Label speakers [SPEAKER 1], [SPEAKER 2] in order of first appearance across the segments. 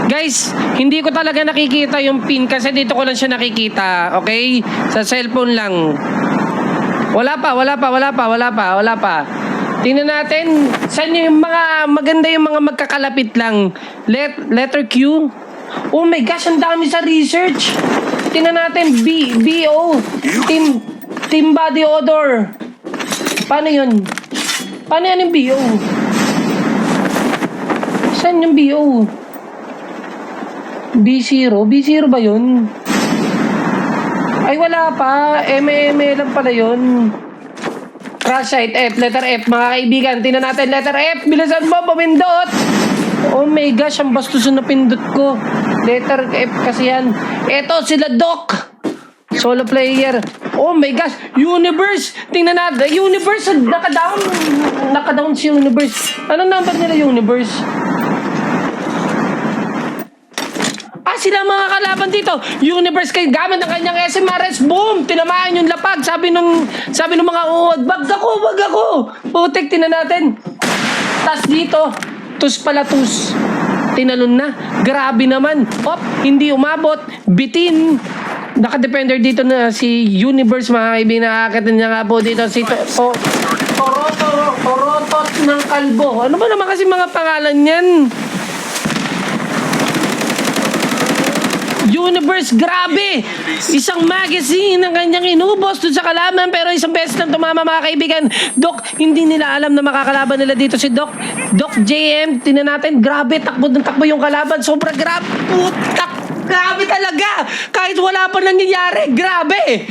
[SPEAKER 1] Guys, hindi ko talaga nakikita yung pin kasi dito ko lang siya nakikita. Okay? Sa cellphone lang. Wala pa. Tingnan natin. Saan yung mga maganda yung mga magkakalapit lang. Letter Q. Oh my gosh, ang dami sa research. Tingnan natin. BO. Team body odor. Paano yun? Paano yan yung BO? Saan yung BO? B0? B0 ba yun? Ay, wala pa. MM lang pala yun. Crash site F. Letter F. Mga kaibigan, tingnan natin. Letter F. Bilisan mo, pumindot. Oh my gosh, ang bastos na napindot ko. Letter F kasi yan. Eto, sila Doc. Solo player. Oh my gosh, Universe. Tingnan natin. Universe, naka-down. Naka-down si Universe. Anong number nila, Universe? Sila mga kalaban dito. Universe kay gamit ng kanyang SMRS. Boom! Tinamaan yung lapag. Sabi nung mga uod, wag ako. Putik, tinan natin. Tas dito, tus pala tus. Tinalon na. Grabe naman. Op, hindi umabot. Bitin. Naka-defender dito na si Universe, mga kaibigan. Nakakatin niya nga po dito si Torotot ng Kalbo. Ano ba naman kasi mga pangalan yan? Universe, grabe! Isang magazine ang kanyang inubos dun sa kalaban pero isang beses nang tumama, mga kaibigan. Doc, hindi nila alam na makakalaban nila dito si Doc. Doc JM, tinan natin, grabe, takbo yung kalaban. Sobra grabe. Putak, grabe talaga. Kahit wala pa nangyayari, grabe.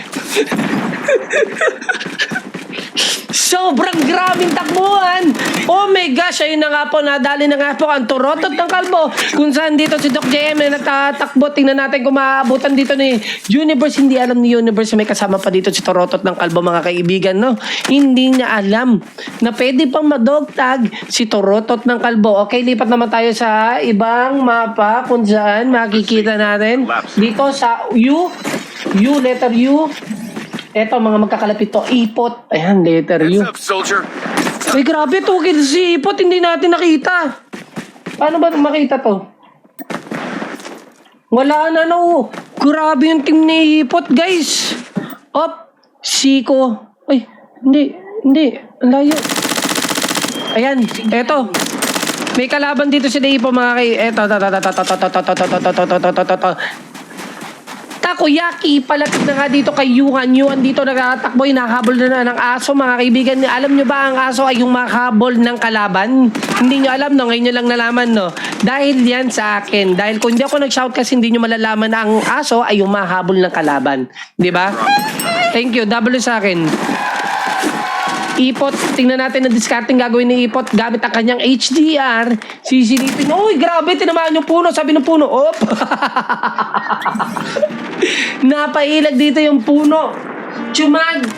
[SPEAKER 1] Sobrang grabing takbuhan. Oh my gosh, ayun na nga po, nadali na nga po ang Torotot ng Kalbo. Kung saan dito si Doc JM na natatakbo. Tingnan natin kung maabutan dito ni Universe. Hindi alam ni Universe na may kasama pa dito si Torotot ng Kalbo, mga kaibigan, no? Hindi niya alam na pwede pang madogtag si Torotot ng Kalbo. Okay, lipat naman tayo sa ibang mapa kung saan makikita natin dito sa letter U. Eto, mga magkakalapit to. Ipot. Ayan, letter U. Ay, grabe to. Si Ipot, hindi natin nakita. Paano ba makita to? Wala na, no. Grabe yung team ni Ipot, guys. Op. Siko. Ay, hindi. Ang layo. Ayan, eto. May kalaban dito si Ipot, mga kay... Eto, Takoyaki, palapit na nga dito kay Yuan. Yuan dito nagtatakbo, hinahabol na ng aso, mga kaibigan. Alam nyo ba ang aso ay yung makahabol ng kalaban? Hindi nyo alam, no? Ngayon nyo lang nalaman, no? Dahil yan sa akin. Dahil kung hindi ako nag-shout kasi hindi nyo malalaman na ang aso ay yung mahabol ng kalaban. Di ba? Thank you. W sa akin. Ipot, tingnan natin ang discarding gagawin ni Ipot gamit ang kanyang HDR. Sisilipin. Uy, grabe, tinamaan yung puno. Sabi ng puno, op. Napailag dito yung puno. Chumagi.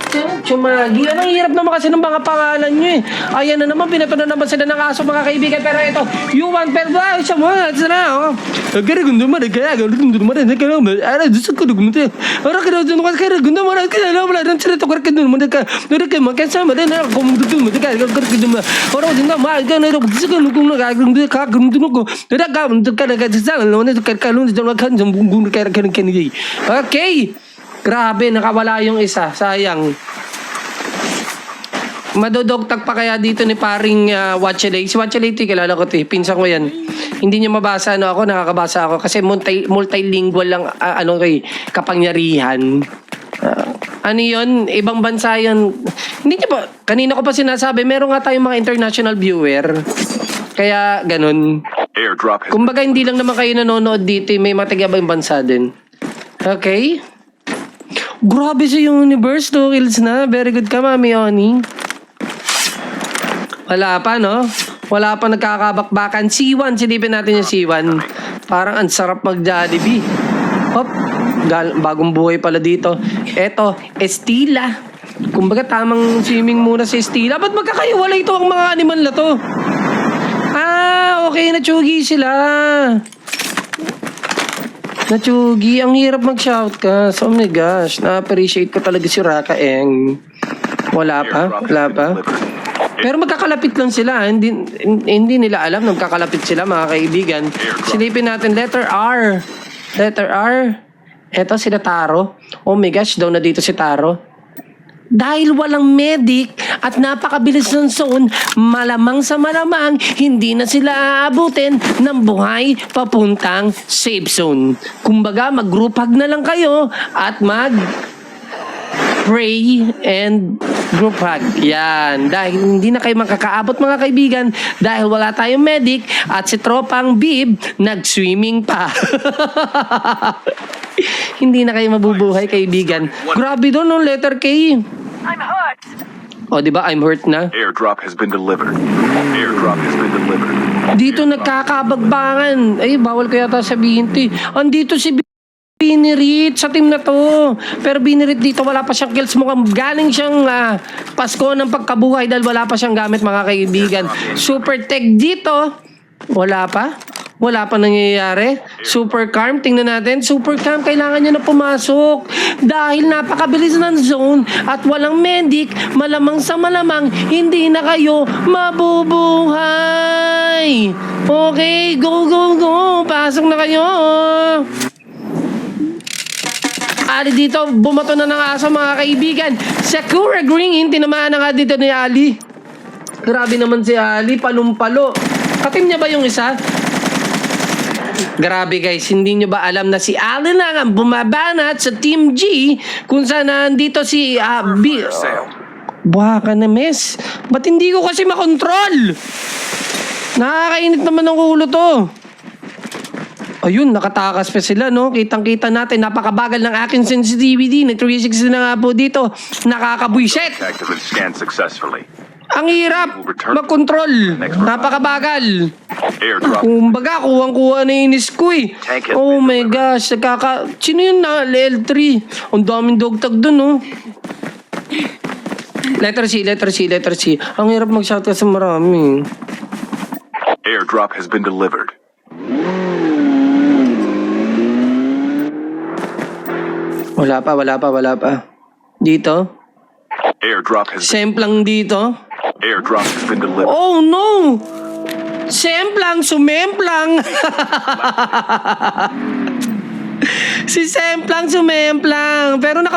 [SPEAKER 1] Ang hirap naman kasi ng mga pangalan nyo eh. Ayan na naman, binato na naman sila ng aso, mga kaibigan. Pero ito, Yuan, pero siya mo, ito na, oh. Kaya gundo mo, kaya gundo mo, ara, gusto ko gundo. Ara, kaya gundo mo, kaya gundo mo, kaya wala rin sila to, kaya gundo mo, kaya magkasama rin, kung gundo mo, kaya gundo mo, ora, gundo mo, kaya gusto ko gundo, kaya gundo ko, okay. Grabe, nakawala yung isa. Sayang. Madodogtag pa kaya dito ni paring Watchelay. Si Watchelay, kilala ko ito eh. Pinsan ko yan. Hindi niya mabasa, ano ako, nakakabasa ako. Kasi multilingual lang, kapangyarihan. Ano yun? Ibang bansa yun. Hindi niya pa, kanina ko pa sinasabi, meron nga tayong mga international viewer. Kaya, ganun. Kumbaga, hindi lang naman kayo nanonood dito. May mga taga-ibang bansa din. Okay? Grabe si Universe, 2 kills na. Very good ka, Mami Oni. Wala pa, no? Wala pa nagkakabakbakan. C1, silipin natin yung C1. Parang ang sarap mag-Jollibee. Hop, bagong buhay pala dito. Eto, Estila. Kumbaga, tamang swimming muna si Estila. Ba't magkakaiwalay ito ang mga animal na to? Ah, okay, natsugi sila. Natsugi, ang hirap mag-shout ka. So, oh my gosh, na-appreciate ko talaga si Raka Eng. Wala pa? Pero magkakalapit lang sila. Hindi nila alam na magkakalapit sila, mga kaibigan. Silipin natin, letter R. Letter R. Eto, sila Taro. Oh my gosh, daw na dito si Taro. Dahil walang medic at napakabilis ng zone, malamang sa malamang, hindi na sila aabutin ng buhay papuntang safe zone. Kumbaga, mag-group hug na lang kayo at pray and group hug. Yan. Dahil hindi na kayo makakaabot, mga kaibigan, dahil wala tayong medic at si tropang Bib nag-swimming pa. Hindi na kayo mabubuhay, kaibigan. Grabe doon, no? Letter K.
[SPEAKER 2] I'm hurt.
[SPEAKER 1] O, di ba? I'm hurt na.
[SPEAKER 3] Airdrop has been delivered. Airdrop has been delivered.
[SPEAKER 1] Dito nagkakabagbangan. Ay, bawal ko yata sabihin to eh. Andito si Binirit sa team na to. Pero Binirit dito, wala pa siyang kills. Mukhang galing siyang Pasko ng pagkabuhay dahil wala pa siyang gamit, mga kaibigan. Super Tech dito. Wala pa. Wala pa nangyayari. Super Calm, tingnan natin. Super Calm, kailangan niya na pumasok. Dahil napakabilis ng zone at walang medic, malamang sa malamang, hindi na kayo mabubuhay. Okay, go, go, go. Pasok na kayo. Ali dito, bumato na ng aso, mga kaibigan. Sakura Green, tinamaan na nga dito ni Ali. Grabe naman si Ali, palumpalo. Katim niya ba yung isa? Grabe guys, hindi nyo ba alam na si Ali lang ang bumabanat sa Team G kung saan nandito si B. Buha ka na, miss. Ba't hindi ko kasi makontrol? Nakakainit naman ng ulo to. Ayun, nakatakas pa sila, no? Kitang-kita natin, napakabagal ng aking sensitivity. Nag-360 na nga po dito. Nakakabwisit.
[SPEAKER 3] Active and scanned successfully.
[SPEAKER 1] Ang hirap mag-control. Napakabagal.
[SPEAKER 3] Airdrop.
[SPEAKER 1] Kumbaga, kuwang-kuha na inis ko eh. Oh my gosh, sino yun na? L3. Ang daming dogtag dun, no? Letter C, letter C, letter C. Ang hirap mag-shotgun sa marami.
[SPEAKER 3] Airdrop has been delivered.
[SPEAKER 1] Wala pa. Dito?
[SPEAKER 3] Airdrop has been
[SPEAKER 1] Semplang dito?
[SPEAKER 3] Airdrop has been delivered.
[SPEAKER 1] Oh no! Semplang, sumemplang! Si Semplang, sumemplang. Pero na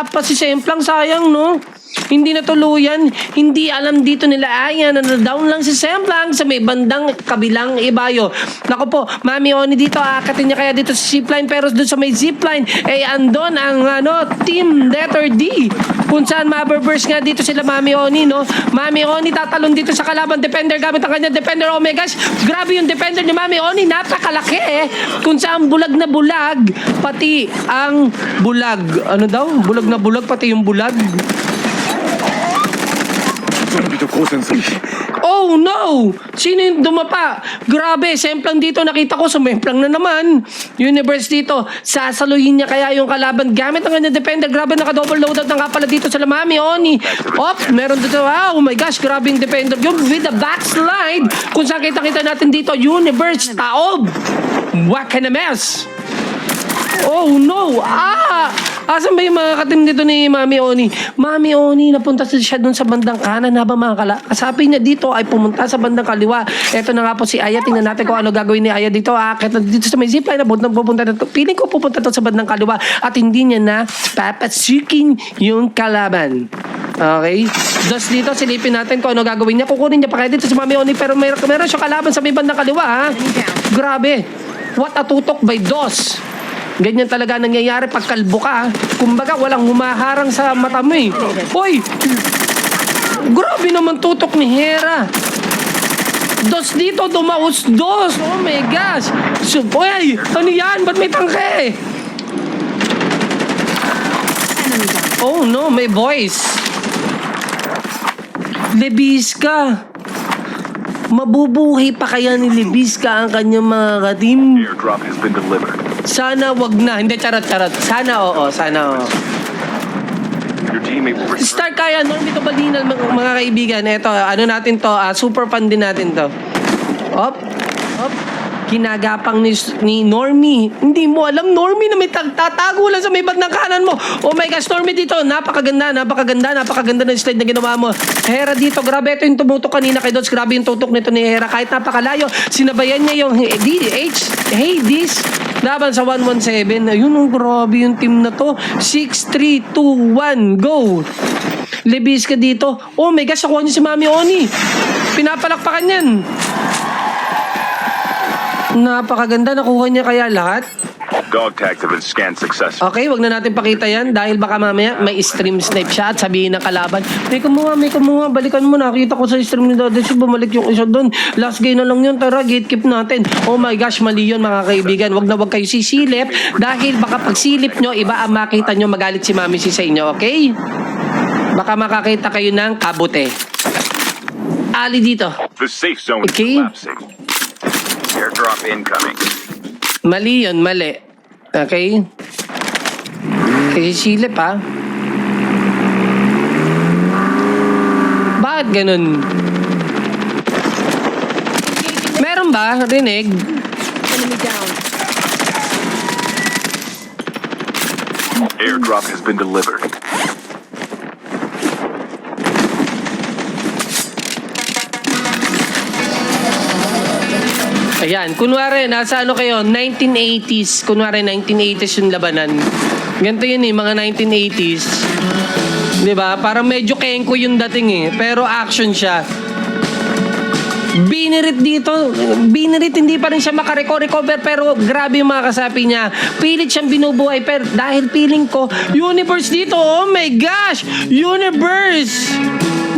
[SPEAKER 1] pa si Semplang, sayang, no? Hindi natuluyan. Hindi alam dito nila ayan. Down lang si Semplang sa may bandang kabilang ibayo. Naku po, Mami Oni dito. Akatin niya kaya dito sa zipline. Pero doon sa may zipline, andon ang team letter D. Kung saan maburburst nga dito sila Mami Oni, no? Mami Oni tatalon dito sa kalaban defender gamit ang kanyang defender. Oh my gosh, grabe yung defender ni Mami Oni. Napakalaki Kung saan bulag na bulag, pati ang bulag. Ano daw? Bulag na bulag, pati yung bulag. Oh no! Sino yung dumapa? Grabe, semplang dito nakita ko, sumemplang na naman. Universe dito, sasaluhin niya kaya yung kalaban gamit ang kanyang defender. Grabe, naka-double loadout na nga pala dito sa Mami Oni. Meron dito, oh my gosh, grabe yung defender. Yung with the backslide, kung saan kita natin dito, Universe, taob. Waka na mess. Oh no! Asan ba yung mga katim dito ni Mami Oni? Mami Oni, napunta siya dun sa bandang kanan habang mga kasapi niya dito ay pumunta sa bandang kaliwa. Eto na nga po si Aya. Tingnan natin kung ano gagawin ni Aya dito. Akit dito sa may zipline na pupunta na to. Piling ko pupunta to sa bandang kaliwa at hindi niya na papasikin yung kalaban. Okay? Just dito, silipin natin kung ano gagawin niya. Kukunin niya pa kaya dito si Mami Oni pero meron siya kalaban sa may bandang kaliwa, ha? Grabe. What a tutok by DOS. Ganyan talaga nangyayari pag kalbo ka. Kumbaga, walang humaharang sa mata mo eh. Hoy! Grabe naman tutok ni Hera. Dos dito, dumaos dos. Oh my gosh. Hoy! Ano yan? Ba't may tangke? Oh no, may voice. Lebiska. Mabubuhay pa kaya ni Lebiska ang kanyang mga katim?
[SPEAKER 3] Airdrop has been delivered.
[SPEAKER 1] Sana wag na. Hindi, charot. Sana oo.
[SPEAKER 3] Your teammate will return.
[SPEAKER 1] Start kaya, no? Dito balinal, mga kaibigan. Ito, ano natin to, super fan din natin to. Op. Ginagapang ni Normie. Hindi mo alam, Normie, na may tatago lang sa may bandang kanan mo. Oh my gosh, Normie dito. Napakaganda ng slide na ginawa mo. Hera dito, grabe ito yung tumutok kanina kay Dodge. Grabe yung tutok nito ni Hera. Kahit napakalayo, sinabayan niya yung Hades laban sa 117. Ayun, oh, grabe yung team na to. 6, 3, 2, 1, go! Lebis ka dito. Oh my gosh, nakuha niya si Mami Oni. Pinapalakpakan yan. Napakaganda, nakuha niya kaya lahat.
[SPEAKER 3] Dog tags have been scanned successfully.
[SPEAKER 1] Okay, wag na natin pakita yan dahil baka mamaya may stream snipe siya at sabihin ng kalaban, may kumuha, balikan mo, nakita ko sa stream ni Dodge, bumalik yung isa doon. Last game na lang yun, tara, gatekeep natin. Oh my gosh, mali yun mga kaibigan. Wag na wag kayo sisilip dahil baka pag silip nyo, iba ang makita nyo, magalit si Mami si sa inyo, okay? Baka makakita kayo ng kabute. Ali dito.
[SPEAKER 3] The safe zone is
[SPEAKER 1] Okay.
[SPEAKER 3] collapsing. Airdrop incoming.
[SPEAKER 1] Mali yun, mali. Okay? Kasi silip ha. Bakit ganun? Meron ba? Rinig?
[SPEAKER 2] Enemy down.
[SPEAKER 3] Airdrop has been delivered.
[SPEAKER 1] Ayan, kunwari, nasa ano kayo, 1980s. Kunwari, 1980s yung labanan. Ganito yun eh, mga 1980s. Di ba? Parang medyo kengko yung dating eh. Pero action siya. Binirit dito. Binirit, hindi pa rin siya makarecover. Pero grabe yung mga kasapi niya. Pilit siyang binubuhay. Pero dahil feeling ko, universe dito. Oh my gosh! Universe!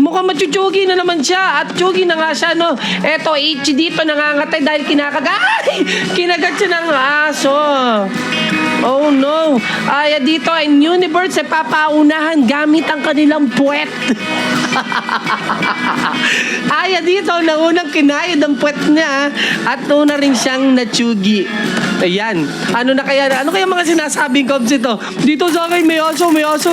[SPEAKER 1] Mukhang machuchugi na naman siya. At chugi na nga siya, no? Eto, Ichi dito nangangatay dahil kinagat siya ng aso. Oh no. Ay, dito ay universe ay papaunahan gamit ang kanilang puwet. Ay, dito naunang kinayod ang puwet niya at una rin siyang natsugi. Ayan. Ano kaya mga sinasabing Cubs ito? Dito sa akin may aso,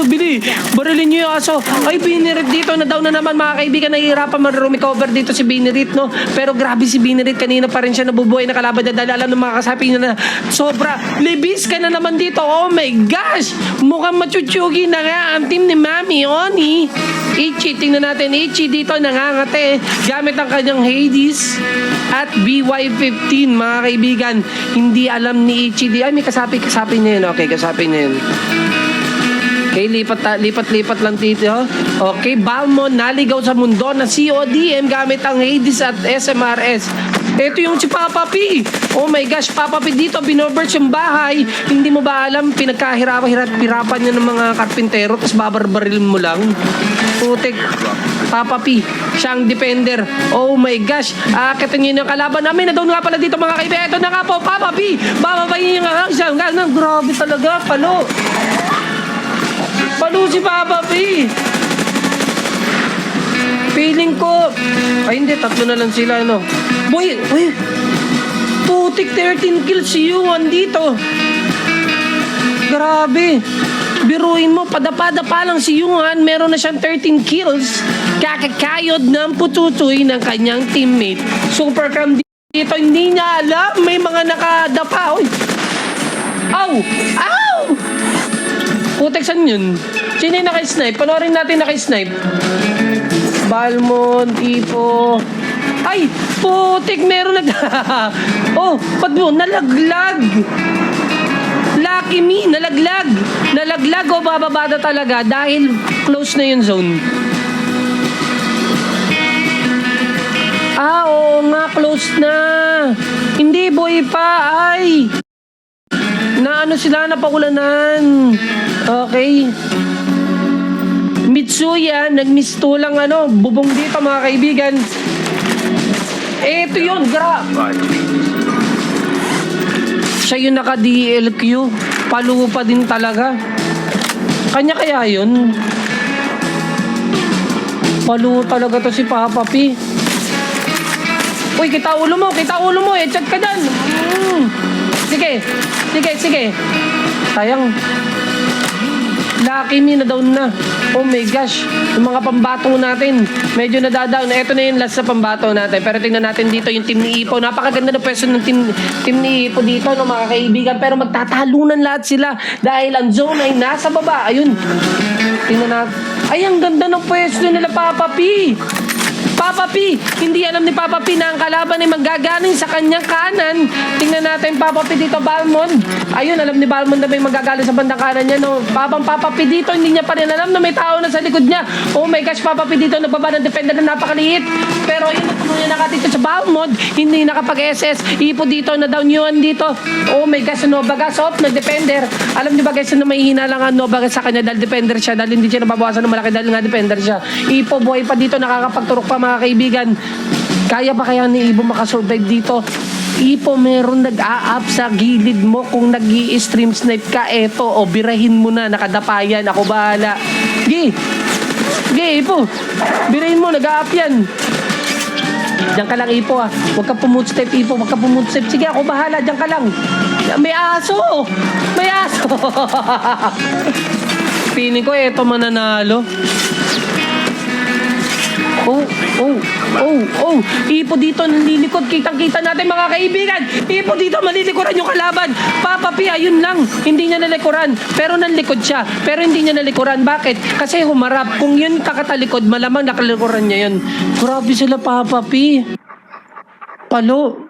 [SPEAKER 1] bili. Barilin niyo yung aso. Ay, Binirit dito na daw na naman mga kaibigan, nahihirapan mag-recover dito si Binirit, no? Pero grabe si Binirit, kanina pa rin siya nabubuhay na kalaban niya dahil alam ng mga kasapi niya na sobra. Libis ka na naman dito. Oh my gosh! Mukhang machuchugi na nga ang team ni Mami Oni. Ichi, tingnan natin. Ichi dito nangangate gamit ang kanyang Hades at BY-15 mga kaibigan. Hindi alam ni Ichi. Ay, may kasapi niya yun. Okay, kasapi niya yun. Okay, lipat lang dito. Okay, Balmon naligaw sa mundo na CODM gamit ang Hades at SMRS. Ito yung si Papa P. Oh my gosh, Papa P dito, binoburst yung bahay. Hindi mo ba alam, pinagkahirapan niya ng mga karpintero, tapos babarbaril mo lang. Putik. Papa P, siyang defender. Oh my gosh, kita niyo yung kalaban namin. Na doon nga pala dito mga kaibigan. Ito na nga po, Papa P. Bababayin niya nga siya. Grabe talaga, palo. Palo si Papa P. Feeling ko, ay hindi, tatlo na lang sila, no? Boy, putik 13 kills si Yuan dito. Grabe. Biruin mo, padapa lang si Yuan, meron na siyang 13 kills. Kakakayod ng pututoy ng kanyang teammate. Super cam dito, hindi niya alam, may mga nakadapa. Oy. Ow! Ow! Putik, saan yun? Sino yung naka-snipe? Panoorin natin naka-snipe. Balmon, Ipo. Ay, putik, meron oh, pag mo, nalaglag. Lucky me, nalaglag. Nalaglag o bababada talaga dahil close na yung zone. Oo nga, close na. Hindi, boy pa, ay. Na ano sila, napakulanan. Okay. Mitsuya, nagmistulang bubong dito mga kaibigan. Ito yun, siya yung naka-DLQ. Paluho pa din talaga. Kanya kaya yun? Paluho talaga to si Papa P. Uy, kita ulo mo. Chat ka dyan. Sige. Sayang. Lucky me, na-down na. Oh my gosh. Yung mga pambato natin, medyo nadadaon. Ito na yung last sa pambato natin. Pero tingnan natin dito yung team ni Ipo. Napakaganda ng pwesto ng team ni Ipo dito, no, mga kaibigan. Pero magtatalunan lahat sila dahil ang zone ay nasa baba. Ayun. Tingnan natin. Ay, ang ganda ng pwesto nila, Papa P. Papa P, hindi alam ni Papa P na ang kalaban ay manggagaling sa kanyang kanan. Tingnan natin Papa P dito, Balmond. Ayun, alam ni Balmond na may manggagaling sa bandang kanan niya. No? Papa P dito, hindi niya pa rin alam na may tao na sa likod niya. Oh my gosh, Papa P dito, nagbaba ng defender na napakaliit. Pero yun, natulungan na dito sa Balmond, hindi nakapag-SS. Ipo dito, na down yun dito. Oh my gosh, Novagas off, nag-defender. Alam niyo ba guys, na may hina lang ang Novagas sa kanya dahil defender siya, dahil hindi siya nababawasan ng malaki dahil nga defender siya. Ipo, buhay pa dito, nakakapagturok pa mga kaibigan. Kaya pa kaya ni Ipo makasurvive dito? Ipo, meron nag-a-up sa gilid mo. Kung nag-i-stream snipe ka, eto, o birahin mo na, nakadapayan, ako bahala. Gi, Ipo, birahin mo, nag-a-up yan. Diyan ka lang, Ipo, ah. Huwag ka pumutstep, Ipo, huwag ka pumutstep. Sige, ako bahala, diyan ka lang. May aso, may aso. Piling ko, eto mananalo. Ipo dito nalilikod. Kitang-kita natin mga kaibigan. Ipo dito malilikuran yung kalaban. Papa P, ayun lang. Hindi niya nalikuran. Pero nalikod siya. Pero hindi niya nalikuran. Bakit? Kasi humarap. Kung yun kakatalikod, malamang nakalikuran niya yun. Grabe sila, Papa P. Palo.